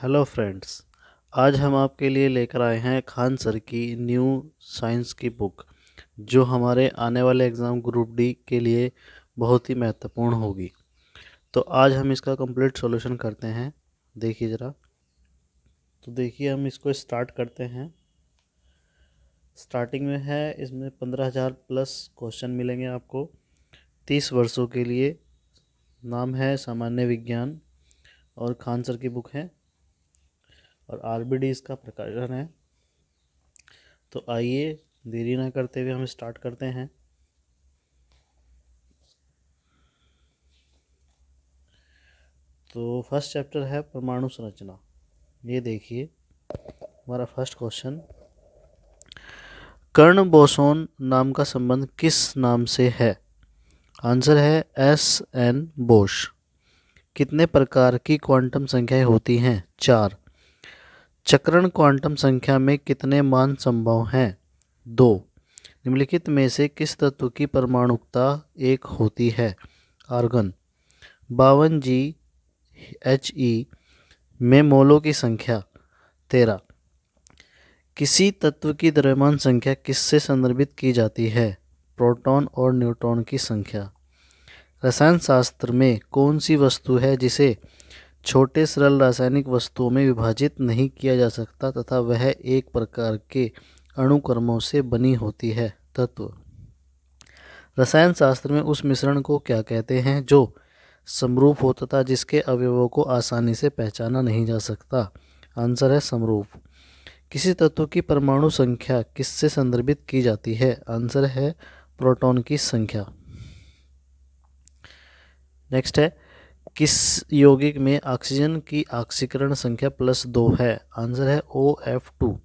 Hello friends. आज हम आपके लिए लेकर आए हैं खान सर की न्यू साइंस की बुक, जो हमारे आने वाले एग्ज़ाम ग्रुप डी के लिए बहुत ही महत्वपूर्ण होगी। तो आज हम इसका कंप्लीट सॉल्यूशन करते हैं। देखिए ज़रा। तो देखिए, हम इसको स्टार्ट करते हैं। स्टार्टिंग में है, इसमें 15,000 प्लस क्वेश्चन मिलेंगे आपको 30 वर्षों के लिए। नाम है सामान्य विज्ञान और खान सर की बुक है और आरबीडी इसका प्रकाशन है। तो आइए देरी ना करते हुए हम स्टार्ट करते हैं। तो फर्स्ट चैप्टर है परमाणु संरचना। ये देखिए हमारा फर्स्ट क्वेश्चन, कर्ण बोसोन नाम का संबंध किस नाम से है? आंसर है एस.एन. बोस। कितने प्रकार की क्वांटम संख्याएं होती हैं? 4। चक्रण क्वांटम संख्या में कितने मान संभव हैं? 2। निम्नलिखित में से किस तत्व की परमाणुकता 1 होती है? आर्गन। 52Ge में मोलों की संख्या 13। किसी तत्व की द्रव्यमान संख्या किससे संदर्भित की जाती है? प्रोटॉन और न्यूट्रॉन की संख्या। रसायन शास्त्र में कौन सी वस्तु है जिसे छोटे सरल रासायनिक वस्तुओं में विभाजित नहीं किया जा सकता तथा वह एक प्रकार के अणुक्रमों से बनी होती है? तत्व। रसायन शास्त्र में उस मिश्रण को क्या कहते हैं जो समरूप हो तथा जिसके अवयवों को आसानी से पहचाना नहीं जा सकता? आंसर है समरूप। किसी तत्व की परमाणु संख्या किससे संदर्भित की जाती है? आंसर है प्रोटॉन की संख्या। नेक्स्ट है, किस यौगिक में ऑक्सीजन की ऑक्सीकरण संख्या +2 है? आंसर है OF2।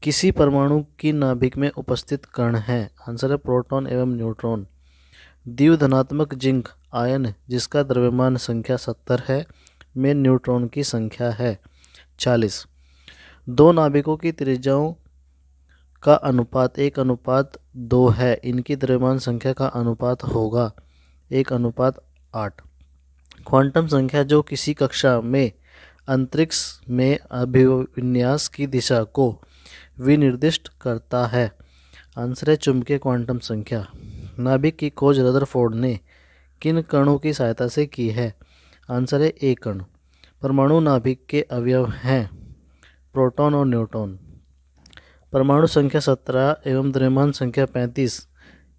किसी परमाणु की नाभिक में उपस्थित कण है? आंसर है प्रोटॉन एवं न्यूट्रॉन। द्विधनात्मक जिंक आयन जिसका द्रव्यमान संख्या 70 है में न्यूट्रॉन की संख्या है 40। दो नाभिकों की त्रिज्याओं का अनुपात 1:2 है। इनकी द्रव्यमान संख्या का अनुपात होगा 1:8। क्वांटम संख्या जो किसी कक्षा में अंतरिक्ष में अभिविन्यास की दिशा को विनिर्दिष्ट करता है? आंसर है चुंबकीय क्वांटम संख्या। नाभिक की खोज रदरफोर्ड ने किन कणों की सहायता से की है? आंसर है ए कण। परमाणु नाभिक के अवयव हैं प्रोटॉन और न्यूट्रॉन। परमाणु संख्या 17 एवं द्रव्यमान संख्या 35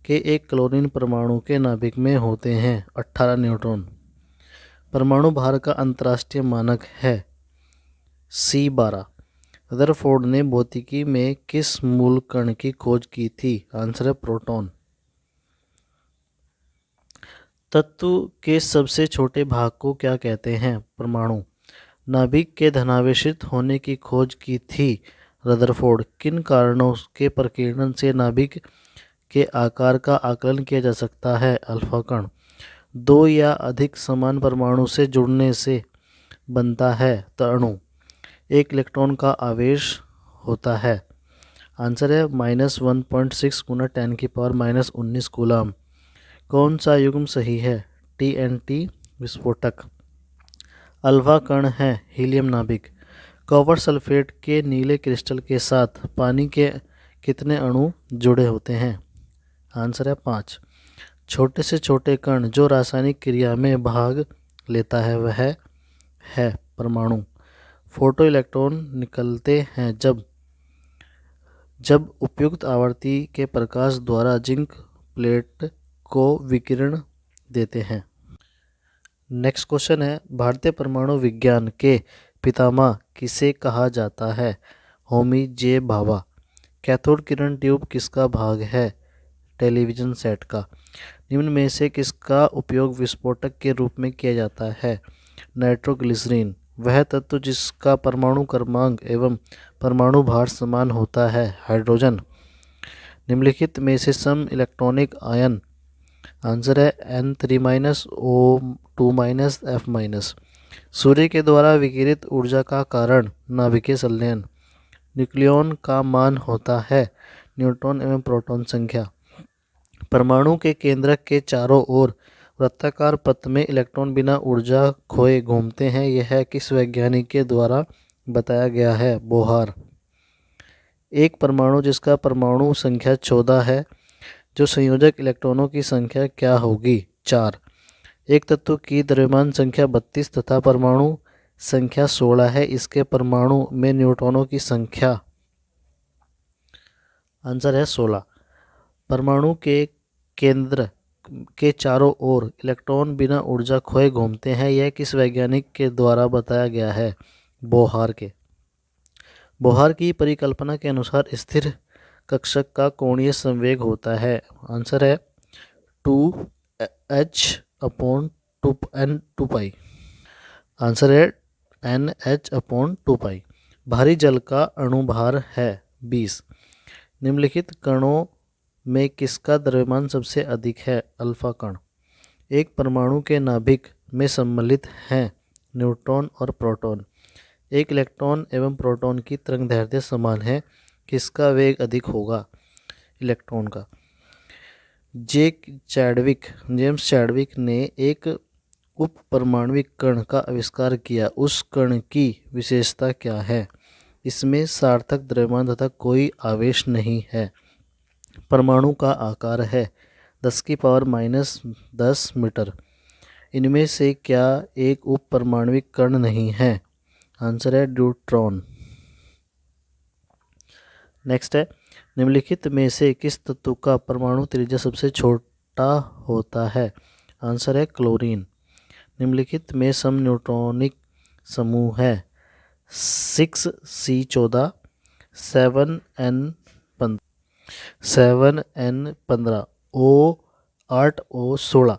के एक क्लोरीन परमाणु के नाभिक में होते हैं 18 न्यूट्रॉन। परमाणु भार का अंतर्राष्ट्रीय मानक है C12। रदरफोर्ड ने भौतिकी में किस मूल कण की खोज की थी? आंसर है प्रोटॉन। तत्व के सबसे छोटे भाग को क्या कहते हैं? परमाणु। नाभिक के धनावेशित होने की खोज की थी रदरफोर्ड। किन कारणों के प्रकीर्णन से नाभिक के आकार का आकलन किया जा सकता है? अल्फा कण। दो या अधिक समान परमाणु से जुड़ने से बनता है अणु। एक इलेक्ट्रॉन का आवेश होता है। आंसर है -1.6 गुना 10⁻⁻19 कूलाम। कौन सा युग्म सही है? TNT विस्फोटक। अल्फा कण है हीलियम नाभिक। कॉपर सल्फेट के नीले क्रिस्टल के साथ पानी के कितने अणु जुड़े होते हैं? आंसर है 5। छोटे से छोटे कण जो रासायनिक क्रिया में भाग लेता है वह है परमाणु। फोटो इलेक्ट्रॉन निकलते हैं जब उपयुक्त आवृत्ति के प्रकाश द्वारा जिंक प्लेट को विकिरण देते हैं। नेक्स्ट क्वेश्चन है, भारतीय परमाणु विज्ञान के पितामह किसे कहा जाता है? होमी जे भाभा। कैथोड किरण ट्यूब किसका भाग है? टेलीविजन सेट का। निम्न में से किसका उपयोग विस्फोटक के रूप में किया जाता है? नाइट्रोग्लिसरीन। वह तत्व जिसका परमाणु क्रमांक एवं परमाणु भार समान होता है? हाइड्रोजन। निम्नलिखित में से सम इलेक्ट्रॉनिक आयन। आंसर है N3-O2-F-। सूर्य के द्वारा विकिरित ऊर्जा का कारण नाभिकीय संलयन। न्यूक्लियॉन का मान होता है न्यूट्रॉन एवं प्रोटॉन संख्या। परमाणु के केंद्रक के चारों ओर वृत्ताकार पथ में इलेक्ट्रॉन बिना ऊर्जा खोए घूमते हैं, यह किस वैज्ञानिक के द्वारा बताया गया है? बोहर। एक परमाणु जिसका परमाणु संख्या 14 है, जो संयोजक इलेक्ट्रॉनों की संख्या क्या होगी? 4। एक तत्व की द्रव्यमान संख्या 32 तथा परमाणु संख्या 16 है, इसके परमाणु में न्यूट्रॉनों की संख्या? आंसर है 16। परमाणु के केंद्र के चारों ओर इलेक्ट्रॉन बिना ऊर्जा खोए घूमते हैं, यह किस वैज्ञानिक के द्वारा बताया गया है? बोहर के। बोहर की परिकल्पना के अनुसार स्थिर कक्षक का कोणीय संवेग होता है। आंसर है 2h/2n2π। आंसर है NH/2π। भारी जल का अणुभार है 20। निम्नलिखित कणों में किसका द्रव्यमान सबसे अधिक है? अल्फा कण। एक परमाणु के नाभिक में सम्मिलित हैं न्यूट्रॉन और प्रोटॉन। एक इलेक्ट्रॉन एवं प्रोटॉन की तरंगदैर्ध्य समान है, किसका वेग अधिक होगा? इलेक्ट्रॉन का। जेम्स चैडविक ने एक उप परमाणविक कण का आविष्कार किया, उस कण की विशेषता क्या है? इसमें सार्थक द्रव्यमान तथा कोई आवेश नहीं है। परमाणु का आकार है 10⁻⁻10 मीटर। इनमें से क्या एक उप परमाणविक कण नहीं है? आंसर है न्यूट्रॉन। नेक्स्ट है, निम्नलिखित में से किस तत्व का परमाणु त्रिज्या सबसे छोटा होता है? आंसर है क्लोरीन। निम्नलिखित में सम न्यूट्रॉनिक समूह है 6C14, 7n15, O8O16।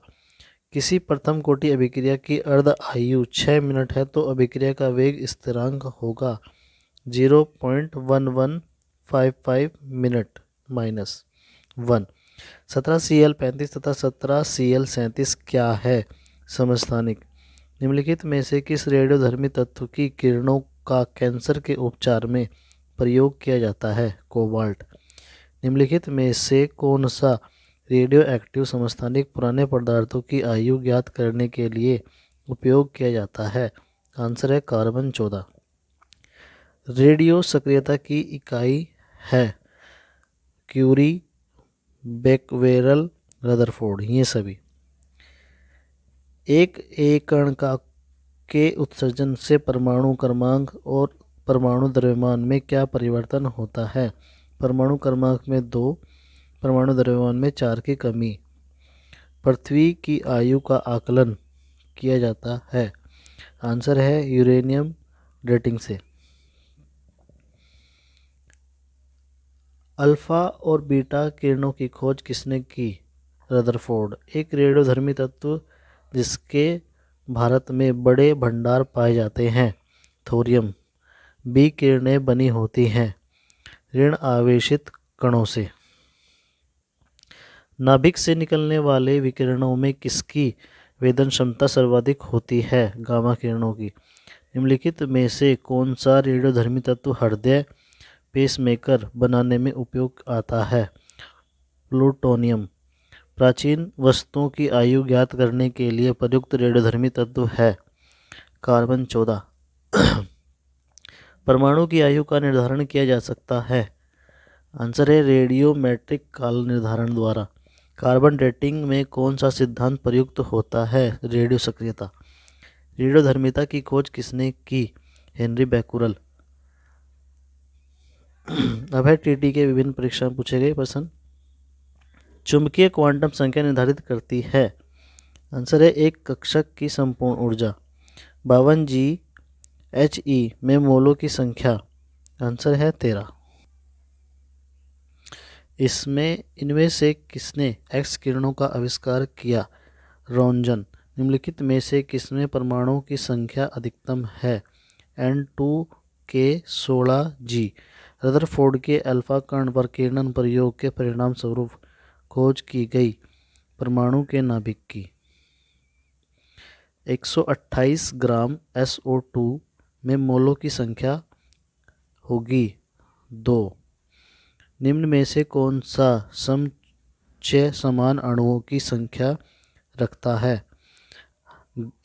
किसी प्रथम कोटि अभिक्रिया की अर्ध आयु 6 मिनट है तो अभिक्रिया का वेग स्थिरांक होगा 0.1155 मिनट -1। 17Cl35 तथा 17Cl37 क्या है? समस्थानिक। निम्नलिखित में से किस रेडियोधर्मी तत्व की किरणों का कैंसर के उपचार में प्रयोग किया जाता है? कोबाल्ट। निम्नलिखित में से कौन सा रेडियो एक्टिव समस्थानिक पुराने पदार्थों की आयु ज्ञात करने के लिए उपयोग किया जाता है? आंसर है कार्बन 14। रेडियो सक्रियता की इकाई है क्यूरी, बेकवेरल, रदरफोर्ड, ये सभी। एक कण का के उत्सर्जन से परमाणु क्रमांक और परमाणु द्रव्यमान में क्या परिवर्तन होता है? परमाणु क्रमांक में 2, परमाणु द्रव्यमान में 4 की कमी। पृथ्वी की आयु का आकलन किया जाता है। आंसर है यूरेनियम डेटिंग से। अल्फा और बीटा किरणों की खोज किसने की? रदरफोर्ड। एक रेडियोधर्मी तत्व जिसके भारत में बड़े भंडार पाए जाते हैं, थोरियम। बी किरणें बनी होती हैं ऋण आवेशित कणों से। नाभिक से निकलने वाले विकिरणों में किसकी वेदन क्षमता सर्वाधिक होती है? गामा किरणों की। निम्नलिखित में से कौन सा रेडियोधर्मी तत्व हृदय पेसमेकर बनाने में उपयोग आता है? प्लूटोनियम। प्राचीन वस्तुओं की आयु ज्ञात करने के लिए प्रयुक्त रेडियोधर्मी तत्व है कार्बन 14। परमाणु की आयु का निर्धारण किया जा सकता है। आंसर है रेडियोमेट्रिक काल निर्धारण द्वारा। कार्बन डेटिंग में कौन सा सिद्धांत प्रयुक्त होता है? रेडियो सक्रियता। रेडियोधर्मिता की खोज किसने की? Henry Becquerel. अब है टीटी के विभिन्न परीक्षा में पूछे गए प्रश्न। चुंबकीय क्वांटम संख्या निर्धारित करती है। आंसर है एक कक्षक की संपूर्ण ऊर्जा। 52Ge में मोलों की संख्या। आंसर है 13। इनमें से किसने एक्स किरणों का आविष्कार किया? रोंजन। निम्नलिखित में से किसमें परमाणुओं की संख्या अधिकतम है? N2K16G। रदरफोर्ड के अल्फा कण पर किरणन प्रयोग के परिणाम स्वरूप खोज की गई परमाणु के नाभिक की। 128 ग्राम SO2 में मोलों की संख्या होगी 2। निम्न में से कौन सा समचय समान अणुओं की संख्या रखता है।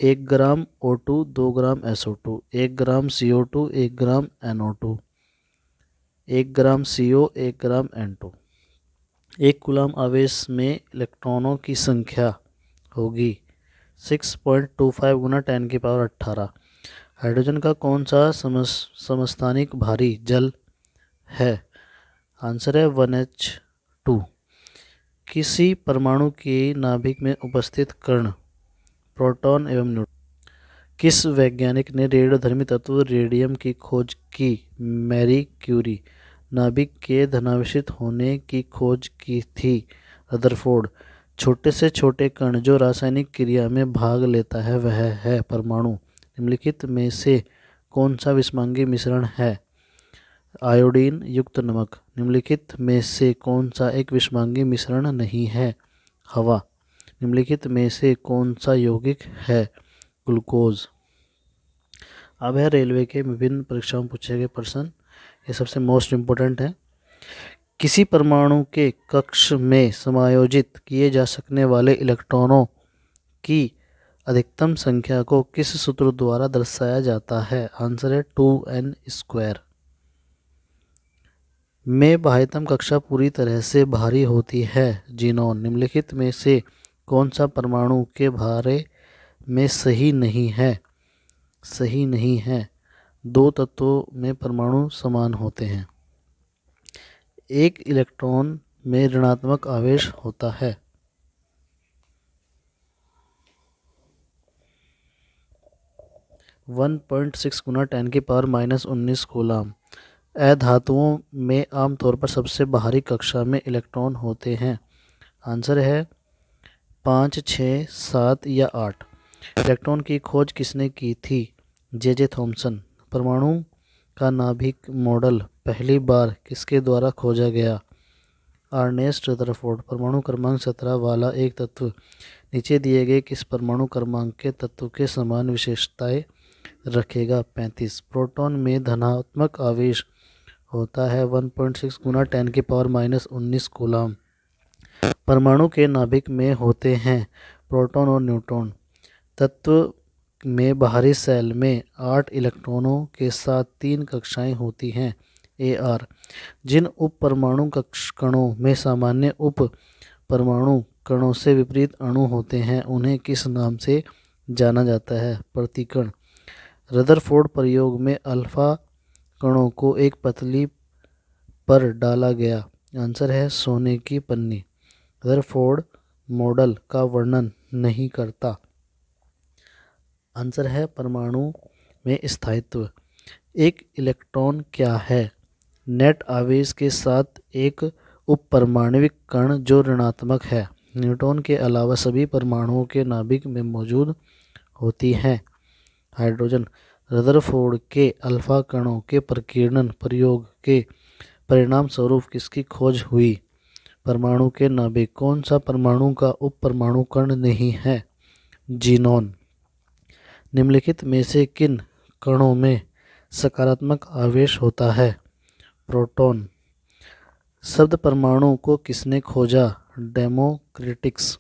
1 ग्राम O2, 2 ग्राम SO2, 1 ग्राम CO2, 1 ग्राम NO2, 1 ग्राम CO, 1 ग्राम N2। 1 कूलम आवेश में इलेक्ट्रॉनों की संख्या होगी 6.25 गुना 10⁻18। हाइड्रोजन का कौन सा समस्थानिक भारी जल है? आंसर है 1H2। किसी परमाणु की नाभिक में उपस्थित कण, प्रोटॉन एवं न्यूट्रॉन। किस वैज्ञानिक ने रेडियोधर्मी तत्व रेडियम की खोज की? Marie Curie. नाभिक के धनावेशित होने की खोज की थी? रदरफोर्ड। छोटे से छोटे कण जो रासायनिक क्रिया में भाग लेता है वह है परमाणु। निम्नलिखित में से कौन सा विषमांगी मिश्रण है? आयोडीन युक्त नमक। निम्नलिखित में से कौन सा एक विषमांगी मिश्रण नहीं है? हवा। निम्नलिखित में से कौन सा यौगिक है? ग्लूकोज। अब है रेलवे के विभिन्न परीक्षाओं में पूछे गए प्रश्न। ये सबसे मोस्ट इम्पोर्टेंट है। किसी परमाणु के कक्ष में समायोजित किए जा सकने वाले इलेक्ट्रॉनों की अधिकतम संख्या को किस सूत्र द्वारा दर्शाया जाता है? आंसर है 2n²। में बाह्यतम कक्षा पूरी तरह से भारी होती है। जीनॉन। निम्नलिखित में से कौन सा परमाणु के बारे में सही नहीं है? सही नहीं है। 2 तत्वों में परमाणु समान होते हैं। एक इलेक्ट्रॉन में ऋणात्मक आवेश होता है। 1.6 गुना 10⁻⁻19 कूलम। अधातुओं में आमतौर पर सबसे बाहरी कक्षा में इलेक्ट्रॉन होते हैं। आंसर है 5, 6, 7 या 8। इलेक्ट्रॉन की खोज किसने की थी? J Thomson. परमाणु का नाभिक मॉडल पहली बार किसके द्वारा खोजा गया? Ernest Rutherford. परमाणु क्रमांक 17 वाला एक तत्व नीचे दिए गए किस परमाणु क्रमांक के तत्व के समान विशेषताएं रखेगा? 35। प्रोटॉन में धनात्मक आवेश होता है 1.6 गुना 10⁻⁻19 कूलम। परमाणु के नाभिक में होते हैं प्रोटॉन और न्यूट्रॉन। तत्व में बाहरी शेल में 8 इलेक्ट्रॉनों के साथ 3 कक्षाएं होती हैं। AR। जिन उप परमाणु कणों में सामान्य उप परमाणु कणों से विपरीत अणु होते हैं उन्हें किस नाम से जाना जाता है? प्रतिकण। रदरफोर्ड प्रयोग में अल्फा कणों को एक पतली पर डाला गया। आंसर है सोने की पन्नी। रदरफोर्ड मॉडल का वर्णन नहीं करता। आंसर है परमाणु में स्थायित्व। एक इलेक्ट्रॉन क्या है? नेट आवेश के साथ एक उपपरमाणविक कण जो ऋणात्मक है। न्यूट्रॉन के अलावा सभी परमाणुओं के नाभिक में मौजूद होती हैं। हाइड्रोजन। रदरफोर्ड के अल्फा कणों के प्रकीर्णन प्रयोग के परिणाम स्वरूप किसकी खोज हुई? परमाणु के नाभिक। कौन सा परमाणु का उप परमाणु कण नहीं है? जीनॉन। निम्नलिखित में से किन कणों में सकारात्मक आवेश होता है? प्रोटॉन। शब्द परमाणु को किसने खोजा? डेमोक्रिटिक्स।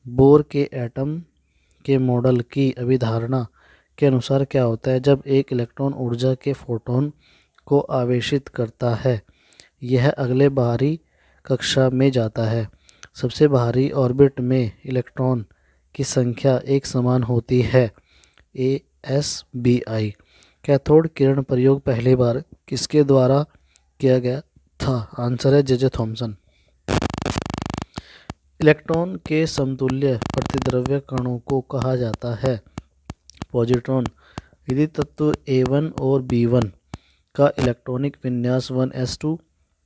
बोर के एटम के मॉडल की अभिधारणा के अनुसार क्या होता है जब एक इलेक्ट्रॉन ऊर्जा के फोटोन को आवेशित करता है? यह अगले बाहरी कक्षा में जाता है। सबसे बाहरी ऑर्बिट में इलेक्ट्रॉन की संख्या एक समान होती है। ASBI। कैथोड किरण प्रयोग पहली बार किसके द्वारा किया गया था? आंसर है जे थॉमसन। इलेक्ट्रॉन के समतुल्य प्रतिद्रव्य कणों को कहा जाता है पॉजिट्रॉन। यदि तत्व A1 और B1 का इलेक्ट्रॉनिक विन्यास 1s2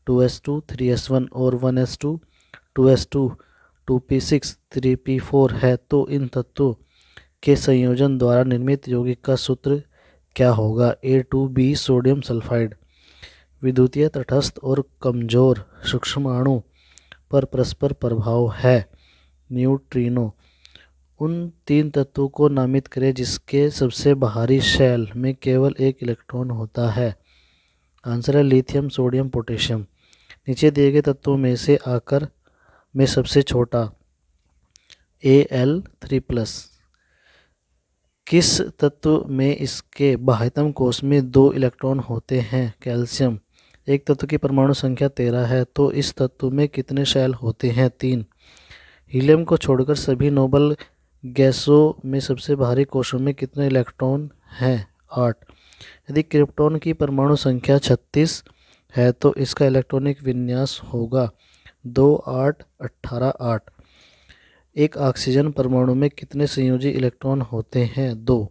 2s2 3s1 और 1s2 2s2 2p6 3p4 है तो इन तत्वों के संयोजन द्वारा निर्मित यौगिक का सूत्र क्या होगा? A2B sodium sulphide. विद्युतीय तटस्थ और कमजोर सूक्ष्माणु पर परस्पर प्रभाव है। न्यूट्रिनो। उन 3 तत्वों को नामित करें जिसके सबसे बाहरी शेल में केवल एक इलेक्ट्रॉन होता है। आंसर है लिथियम सोडियम पोटेशियम। नीचे दिए गए तत्वों में से आकार में सबसे छोटा Al3+। किस तत्व में इसके बाह्यतम कोश में 2 इलेक्ट्रॉन होते हैं? कैल्शियम। एक तत्व की परमाणु संख्या 13 है तो इस तत्व में कितने शेल होते हैं? 3। हीलियम को छोड़कर सभी नोबल गैसों में सबसे भारी कोशों में कितने इलेक्ट्रॉन हैं? 8। यदि क्रिप्टॉन की परमाणु संख्या 36 है तो इसका इलेक्ट्रॉनिक विन्यास होगा 2 8 18 8। एक ऑक्सीजन परमाणु में कितने संयोजी इलेक्ट्रॉन होते हैं? 2।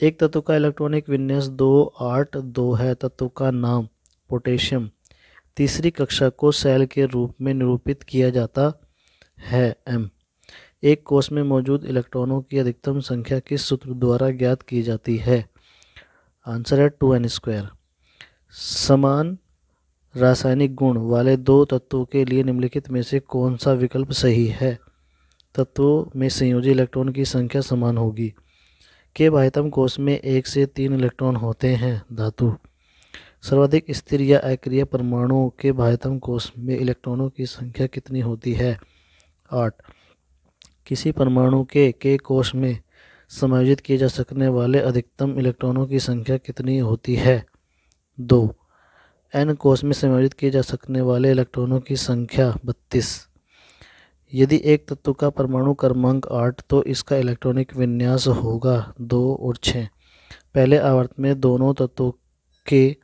एक तत्व का इलेक्ट्रॉनिक विन्यास 2 8 2 है। तत्व का नाम? पोटेशियम। तीसरी कक्षा को सेल के रूप में निरूपित किया जाता है। m। एक कोश में मौजूद इलेक्ट्रॉनों की अधिकतम संख्या किस सूत्र द्वारा ज्ञात की जाती है? आंसर है 2n²। समान रासायनिक गुण वाले दो तत्वों के लिए निम्नलिखित में से कौन सा विकल्प सही है? तत्वों में संयोजी इलेक्ट्रॉन की संख्या समान होगी। के बाह्यतम कोश में 1 से 3 इलेक्ट्रॉन होते हैं। धातु। सर्वाधिक स्थिर या अक्रिय परमाणुओं के बाह्यतम कोश में इलेक्ट्रॉनों की संख्या कितनी होती है? 8। किसी परमाणु के कोश में समायोजित किए जा सकने वाले अधिकतम इलेक्ट्रॉनों की संख्या कितनी होती है? 2। n कोश में समायोजित किए जा सकने वाले इलेक्ट्रॉनों की संख्या 32। यदि एक तत्व का परमाणु क्रमांक 8 तो इसका इलेक्ट्रॉनिक विन्यास होगा 2 और 6। पहले आवर्त में दोनों तत्वों के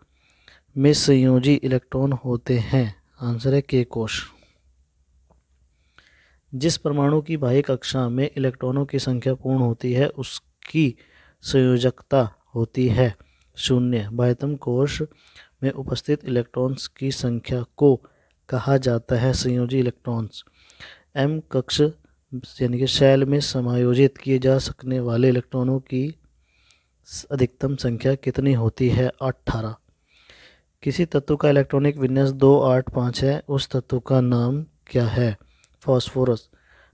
में संयोजी इलेक्ट्रॉन होते हैं। आंसर है के कोश। जिस परमाणु की बाह्य कक्षा में इलेक्ट्रॉनों की संख्या पूर्ण होती है उसकी संयोजकता होती है 0। बाह्यतम कोश में उपस्थित इलेक्ट्रॉन्स की संख्या को कहा जाता है संयोजी इलेक्ट्रॉन्स। m कक्ष यानी कि शेल में समायोजित किए जा सकने वाले इलेक्ट्रॉनों की अधिकतम संख्या कितनी होती है? 18। किसी तत्व का इलेक्ट्रॉनिक विन्यास 2 8 5 है। उस तत्व का नाम क्या है? फास्फोरस।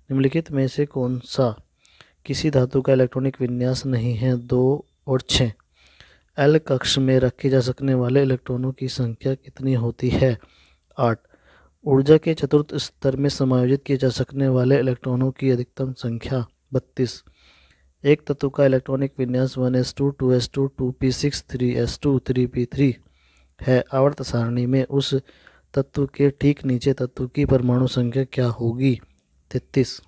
निम्नलिखित में से कौन सा किसी धातु का इलेक्ट्रॉनिक विन्यास नहीं है? 2 और 6। L कक्ष में रखे जा सकने वाले इलेक्ट्रॉनों की संख्या कितनी होती है? 8। ऊर्जा के चतुर्थ स्तर में समायोजित किए जा सकने वाले इलेक्ट्रॉनों की अधिकतम संख्या 32। एक तत्व का इलेक्ट्रॉनिक विन्यास 1s2 2s2 2p6 3s2 3p3 है। आवर्त सारणी में उस तत्व के ठीक नीचे तत्व की परमाणु संख्या क्या होगी? 33।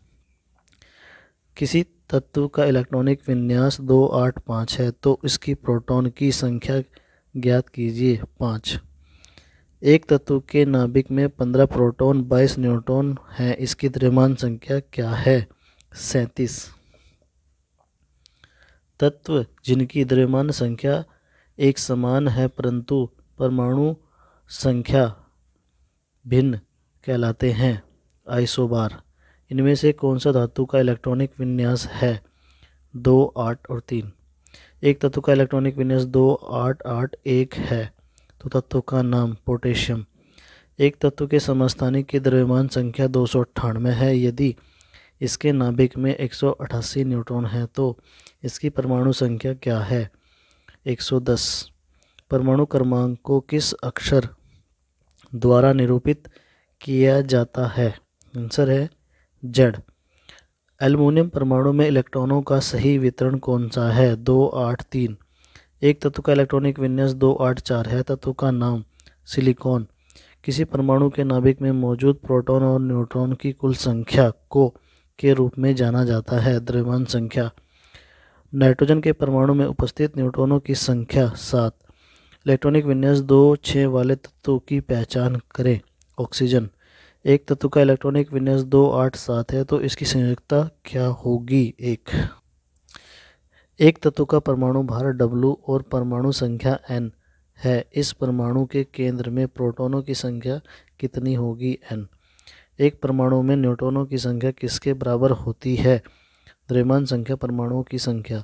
किसी तत्व का इलेक्ट्रॉनिक विन्यास 2 8 5 है तो इसकी प्रोटॉन की संख्या ज्ञात कीजिए। 5। एक तत्व के नाभिक में 15 प्रोटॉन 22 न्यूट्रॉन हैं। इसकी द्रव्यमान संख्या क्या है? 37। तत्व जिनकी द्रव्यमान संख्या एक समान है परंतु परमाणु संख्या भिन्न कहलाते हैं आइसोबार। इनमें से कौन सा धातु का इलेक्ट्रॉनिक विन्यास है? 2 8 और 3। एक तत्व का इलेक्ट्रॉनिक विन्यास 2 8 8 1 है तो तत्व का नाम? पोटेशियम। एक तत्व के समस्थानिक की द्रव्यमान संख्या 298 है। यदि इसके नाभिक में 188 न्यूट्रॉन है तो इसकी परमाणु संख्या क्या है? 110। परमाणु क्रमांक को किस अक्षर द्वारा निरूपित किया जाता है? आंसर है Z। एल्युमिनियम परमाणु में इलेक्ट्रॉनों का सही वितरण कौन सा है? 2 8 3। एक तत्व का इलेक्ट्रॉनिक विन्यास 2 8 4 है। तत्व का नाम? सिलिकॉन। किसी परमाणु के नाभिक में मौजूद प्रोटॉन और न्यूट्रॉन की कुल संख्या को के रूप में जाना जाता है? द्रव्यमान संख्या। नाइट्रोजन के परमाणु में उपस्थित न्यूट्रॉनों की संख्या 7। इलेक्ट्रॉनिक विन्यास 2 6 वाले तत्वों की पहचान करें। ऑक्सीजन। एक तत्व का इलेक्ट्रॉनिक विन्यास 2 8 7 है तो इसकी संयोजकता क्या होगी? 1। एक तत्व का परमाणु भार W और परमाणु संख्या n है। इस परमाणु के केंद्र में प्रोटॉनों की संख्या कितनी होगी? n। एक परमाणु में न्यूट्रॉनों की संख्या किसके बराबर होती है? द्रव्यमान संख्या परमाणुओं की संख्या।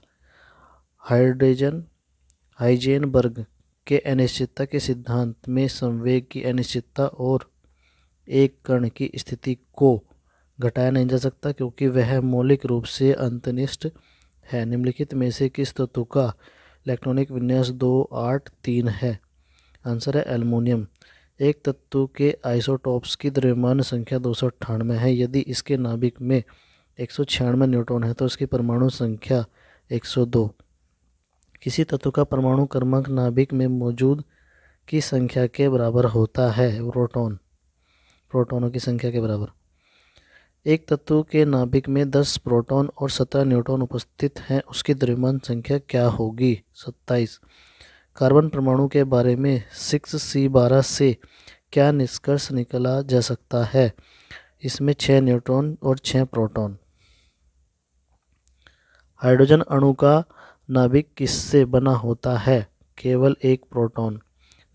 हाइजेनबर्ग के अनिश्चितता के सिद्धांत में संवेग की अनिश्चितता और एक कण की स्थिति को घटाया नहीं जा सकता क्योंकि वह मौलिक रूप से अंतर्निष्ठ है। निम्नलिखित में से किस तत्व का इलेक्ट्रॉनिक विन्यास 2 8 3 है? आंसर है एल्युमिनियम। एक तत्व के आइसोटॉप्स की द्रव्यमान संख्या 298 है। यदि इसके नाभिक में 196 न्यूट्रॉन है तो इसकी परमाणु संख्या 102। किसी तत्व का परमाणु क्रमांक नाभिक में मौजूद की संख्या के बराबर होता है। प्रोटॉनों की संख्या के बराबर। एक तत्व के नाभिक में 10 प्रोटॉन और 17 न्यूट्रॉन उपस्थित हैं, उसकी द्रव्यमान संख्या क्या होगी? 27। कार्बन परमाणु के बारे में 6C12 से क्या निष्कर्ष निकाला जा सकता है? इसमें 6 न्यूट्रॉन और 6 प्रोटॉन। हाइड्रोजन अणु का नाभिक किससे बना होता है? केवल एक प्रोटॉन।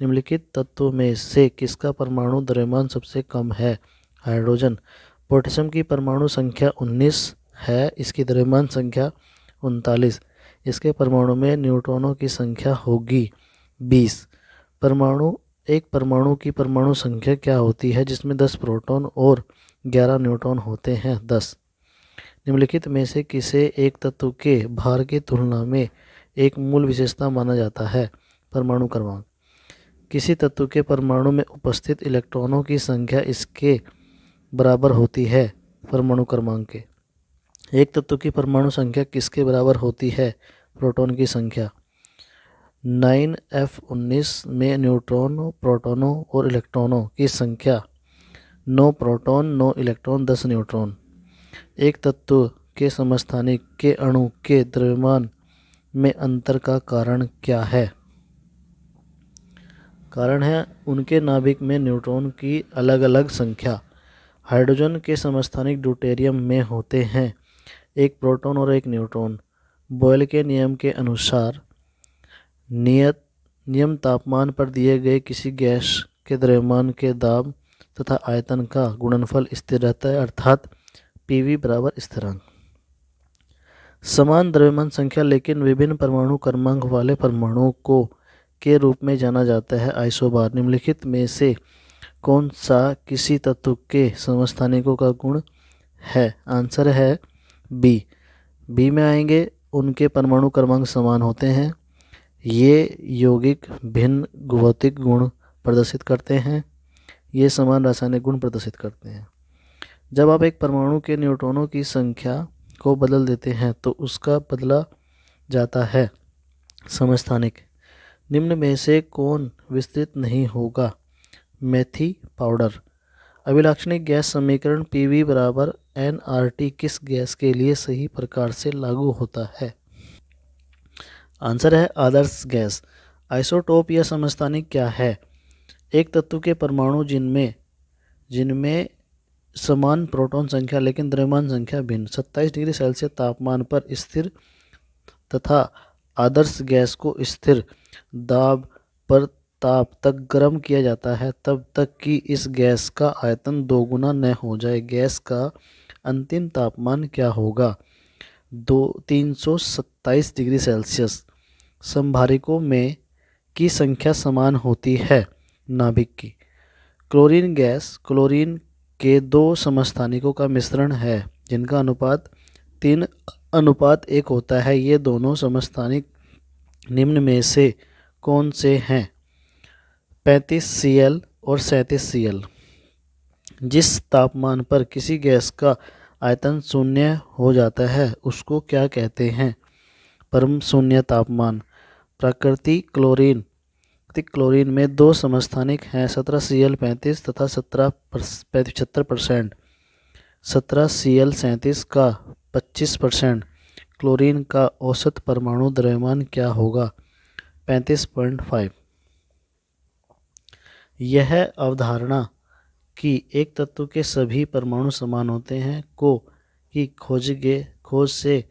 निम्नलिखित तत्वों में से किसका परमाणु द्रव्यमान सबसे कम है? हाइड्रोजन। पोटेशियम की परमाणु संख्या 19 है, इसकी द्रव्यमान संख्या 39। इसके परमाणु में न्यूट्रॉनों की संख्या होगी 20। एक परमाणु की परमाणु संख्या क्या होती है जिसमें 10 प्रोटॉन और 11 न्यूट्रॉन होते हैं? 10। निम्नलिखित में से किसे एक तत्व के भार की तुलना में एक मूल विशेषता माना जाता है? परमाणु क्रमांक। किसी तत्व के परमाणु में उपस्थित इलेक्ट्रॉनों की संख्या इसके बराबर होती है परमाणु क्रमांक के। एक तत्व की परमाणु संख्या किसके बराबर होती है? प्रोटॉन की संख्या। 9F19 में न्यूट्रॉनों, प्रोटॉनों और इलेक्ट्रॉनों की संख्या 9 प्रोटॉन, 9 इलेक्ट्रॉन, 10 न्यूट्रॉन। एक तत्व के समस्थानिक के अणु के द्रव्यमान में अंतर का कारण क्या है? कारण है उनके नाभिक में न्यूट्रॉन की अलग अलग संख्या। हाइड्रोजन के समस्थानिक ड्यूटेरियम में होते हैं एक प्रोटॉन और एक न्यूट्रॉन। बॉयल के नियम के अनुसार नियम तापमान पर दिए गए किसी गैस के द्रव्यमान के दाब तथा आयतन का गुणनफल स्थिर रहता है, अर्थात PV बराबर स्थिरांक। समान द्रव्यमान संख्या लेकिन विभिन्न परमाणु क्रमांक वाले परमाणुओं को के रूप में जाना जाता है आइसोबार। निम्नलिखित में से कौन सा किसी तत्व के समस्थानिकों का गुण है? आंसर है बी में आएंगे उनके परमाणु क्रमांक समान होते हैं, ये यौगिक भिन्न भौतिक गुण प्रदर्शित करते हैं, ये समान रासायनिक गुण प्रदर्शित करते हैं। जब आप एक परमाणु के न्यूट्रॉनों की संख्या को बदल देते हैं तो उसका बदला जाता है समस्थानिक। निम्न में से कौन विस्तृत नहीं होगा? मेथी पाउडर। अभिलाक्षणिक गैस समीकरण PV बराबर nRT किस गैस के लिए सही प्रकार से लागू होता है? आंसर है आदर्श गैस। आइसोटोप या समस्थानिक क्या है? एक तत्व के परमाणु जिनमें समान प्रोटॉन संख्या लेकिन द्रव्यमान संख्या भिन्न 27 डिग्री सेल्सियस तापमान पर स्थिर तथा आदर्श गैस को स्थिर दाब पर ताप तक गर्म किया जाता है तब तक कि इस गैस का आयतन दोगुना न हो जाए। गैस का अंतिम तापमान क्या होगा? 327 डिग्री सेल्सियस। संभारिकों में की संख्या समान होती है नाभिक की। क्लोरीन गैस क्लोरीन के 2 समस्थानिकों का मिश्रण है जिनका अनुपात 3:1 होता है। ये दोनों समस्थानिक निम्न में से कौन से हैं? 35Cl और 37Cl। जिस तापमान पर किसी गैस का आयतन शून्य हो जाता है उसको क्या कहते हैं? परम शून्य तापमान। प्राकृतिक क्लोरीन में 2 समस्थानिक हैं 17Cl35 तथा 75%। 17Cl37 का 25%। क्लोरीन का औसत परमाणु द्रव्यमान क्या होगा? 35.5। यह अवधारणा कि एक तत्व के सभी परमाणु समान होते हैं की खोज से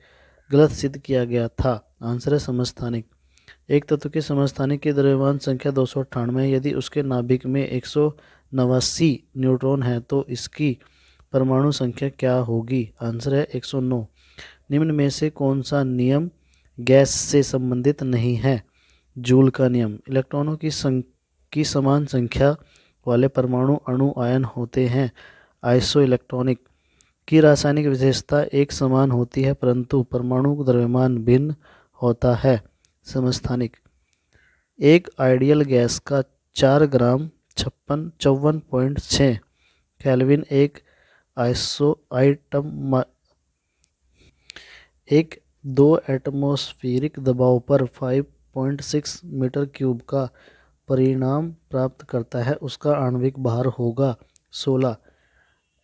गलत सिद्ध किया गया था। आंसर है समस्थानिक। एक तत्व के समस्थानिक की द्रव्यमान संख्या 298 है। यदि उसके नाभिक में 189 न्यूट्रॉन है तो इसकी परमाणु संख्या क्या होगी? आंसर है 109। निम्न में से कौन सा नियम गैस से संबंधित नहीं है? जूल का नियम। इलेक्ट्रॉनों की समान संख्या वाले परमाणु अणु आयन होते हैं आइसोइलेक्ट्रॉनिक। की रासायनिक विशेषता एक समान होती है परंतु परमाणु द्रव्यमान भिन्न होता है समस्थानिक। एक आइडियल गैस का 4 ग्राम 54.6 केल्विन। एक 2 एटमॉस्फेरिक दबाव पर 5.6 मीटर क्यूब का परिणाम प्राप्त करता है, उसका आणविक भार होगा 16।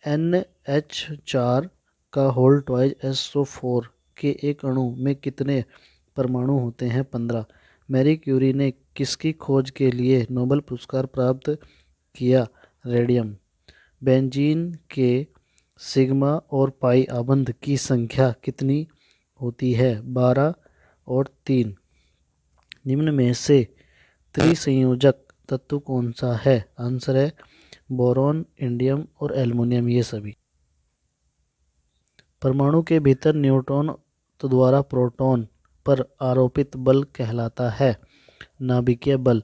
NH4 का होल ट्वाइस SO4 के एक अणु में कितने परमाणु होते हैं? 15। मैरी क्यूरी ने किसकी खोज के लिए नोबेल पुरस्कार प्राप्त किया? रेडियम। बेंजीन के सिग्मा और पाई आबंध की संख्या कितनी होती है? 12 और 3। निम्न में से त्रिसंयोजक तत्व कौन सा है? आंसर है बोरॉन, इंडियम और एल्युमिनियम। ये सभी परमाणु के भीतर न्यूट्रॉन द्वारा प्रोटॉन पर आरोपित बल कहलाता है नाभिकीय बल।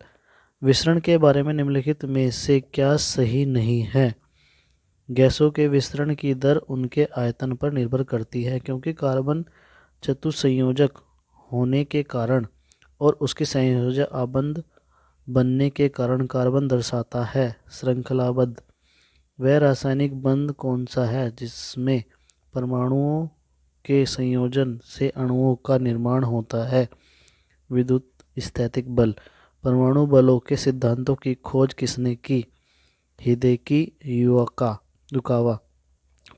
विसरण के बारे में निम्नलिखित में से क्या सही नहीं है? गैसों के विसरण की दर उनके आयतन पर निर्भर करती है, क्योंकि कार्बन चतुसंयोजक होने के कारण और उसके संयोजक आबंध बनने के कारण कार्बन दर्शाता है श्रृंखलाबद्ध। वह रासायनिक बंध कौन सा है जिसमें परमाणुओं के संयोजन से अणुओं का निर्माण होता है? विद्युत स्थैतिक बल। परमाणु बलों के सिद्धांतों की खोज किसने की? Hideki Yukawa.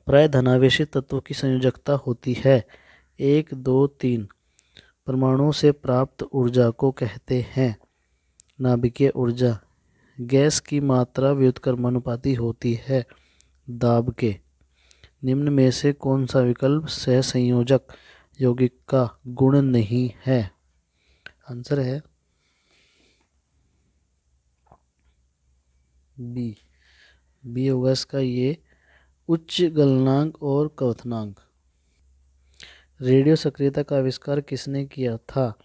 प्राय धनावेशी तत्वों की संयोजकता होती है 1, 2, 3। परमाणुओं से प्राप्त ऊर्जा को कहते हैं नाभिकीय ऊर्जा। गैस की मात्रा व्युत्क्रमानुपाती होती है दाब के। निम्न में से कौन सा विकल्प सहसंयोजक यौगिक का गुण नहीं है? आंसर है बी होगा इसका ये उच्च गलनांक और क्वथनांक। रेडियो सक्रियता का आविष्कार किसने किया था?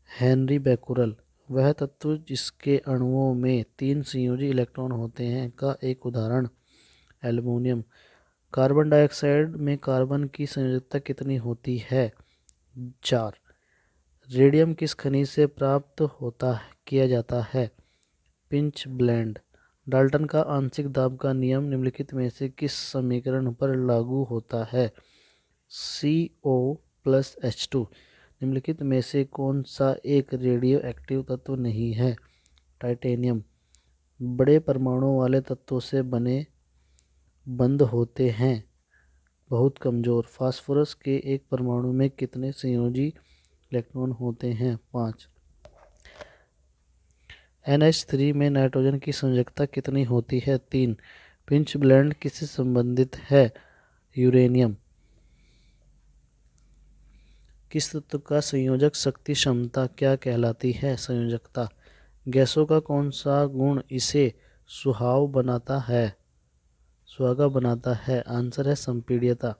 Henry Becquerel. वह तत्व जिसके अणुओं में 3 संयोजी इलेक्ट्रॉन होते हैं का एक उदाहरण एल्युमिनियम। कार्बन डाइऑक्साइड में कार्बन की संयोजकता कितनी होती है? 4। रेडियम किस खनिज से प्राप्त किया जाता है? Pinch blend. डाल्टन का आंशिक दाब का नियम निम्नलिखित में से किस समीकरण पर लागू होता है? CO+H2। निम्नलिखित में से कौन सा एक रेडियो एक्टिव तत्व नहीं है? टाइटेनियम। बड़े परमाणु वाले तत्वों से बने बंध होते हैं बहुत कमजोर। फास्फोरस के एक परमाणु में कितने संयोजी इलेक्ट्रॉन होते हैं? 5। NH3 में नाइट्रोजन की संयोजकता कितनी होती है? 3। पिंच ब्लेंड किससे संबंधित है? यूरेनियम। किस तत्व का संयोजक शक्ति क्षमता क्या कहलाती है? संयोजकता। गैसों का कौन सा गुण इसे सुहागा बनाता है? आंसर है संपीड्यता।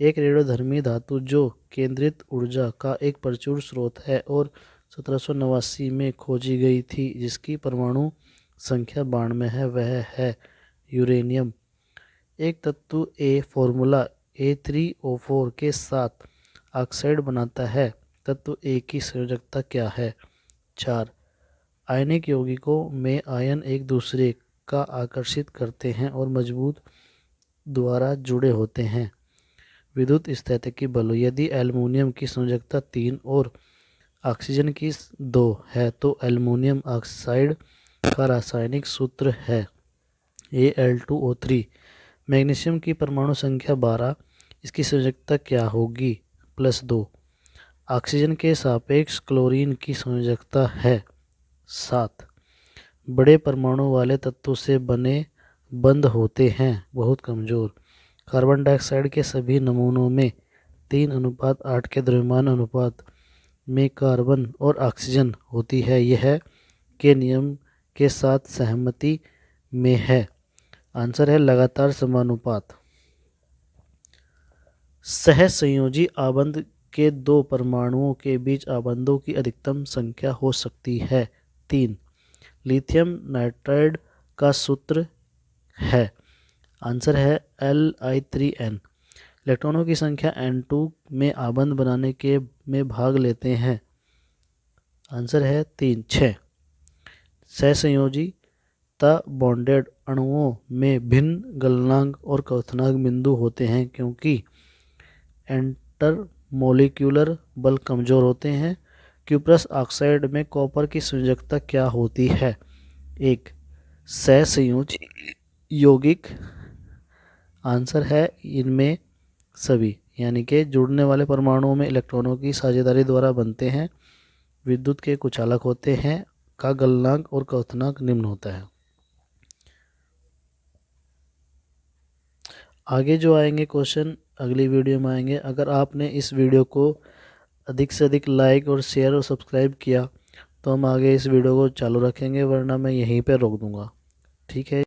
एक रेडियोधर्मी धातु जो केंद्रित ऊर्जा का एक प्रचुर स्रोत है और 1789 में खोजी गई थी, जिसकी परमाणु संख्या 92 है, वह है यूरेनियम। एक तत्व ए फॉर्मूला A3O4 के साथ ऑक्साइड बनाता है। तत्व ए की संयोजकता क्या है? 4। आयनिक यौगिकों में आयन एक दूसरे का आकर्षित करते हैं और मजबूत द्वारा जुड़े होते हैं। विद्युत स्थैतिकी बलों। यदि एल्युमिनियम की संयोजकता 3 और ऑक्सीजन की 2 है तो एल्युमिनियम ऑक्साइड का रासायनिक सूत्र है Al2O3। मैग्नीशियम की परमाणु संख्या 12, इसकी संयोजकता क्या होगी? +2। ऑक्सीजन के सापेक्ष क्लोरीन की संयोजकता है 7। बड़े परमाणु वाले तत्वों से बने बंध होते हैं बहुत कमजोर। कार्बन डाइऑक्साइड के सभी नमूनों में 3:8 के द्रव्यमान अनुपात में कार्बन और ऑक्सीजन होती है। यह के नियम के साथ सहमति में है। आंसर है लगातार समानुपात। सहसंयोजी आबंध के 2 परमाणुओं के बीच आबंधों की अधिकतम संख्या हो सकती है 3। लिथियम नाइट्राइड का सूत्र है। आंसर है Li3n। इलेक्ट्रॉनों की संख्या N2 में आबंध बनाने के में भाग लेते हैं। आंसर है 6। सहसंयोजी ता बॉन्डेड अणुओं में भिन्न गलनांक और क्वथनांक बिंदु होते हैं क्योंकि इंटरमोलिक्यूलर बल कमजोर होते हैं। क्यूप्रस ऑक्साइड में कॉपर की संयोजकता क्या होती है? 1. सहसंयोज यौगिक। आंसर है इनमें सभी, यानी कि जुड़ने वाले परमाणुओं में इलेक्ट्रॉनों की साझेदारी द्वारा बनते हैं। विद्युत के कुचालक होते हैं। का गलनांक और क्वथनांक निम्न होता है। आगे जो आएंगे क्वेश्चन अगली वीडियो में आएंगे। अगर आपने इस वीडियो को अधिक से अधिक लाइक और शेयर और सब्सक्राइब किया तो हम आगे इस वीडियो को चालू रखेंगे, वरना मैं यहीं पर रोक दूंगा। ठीक है।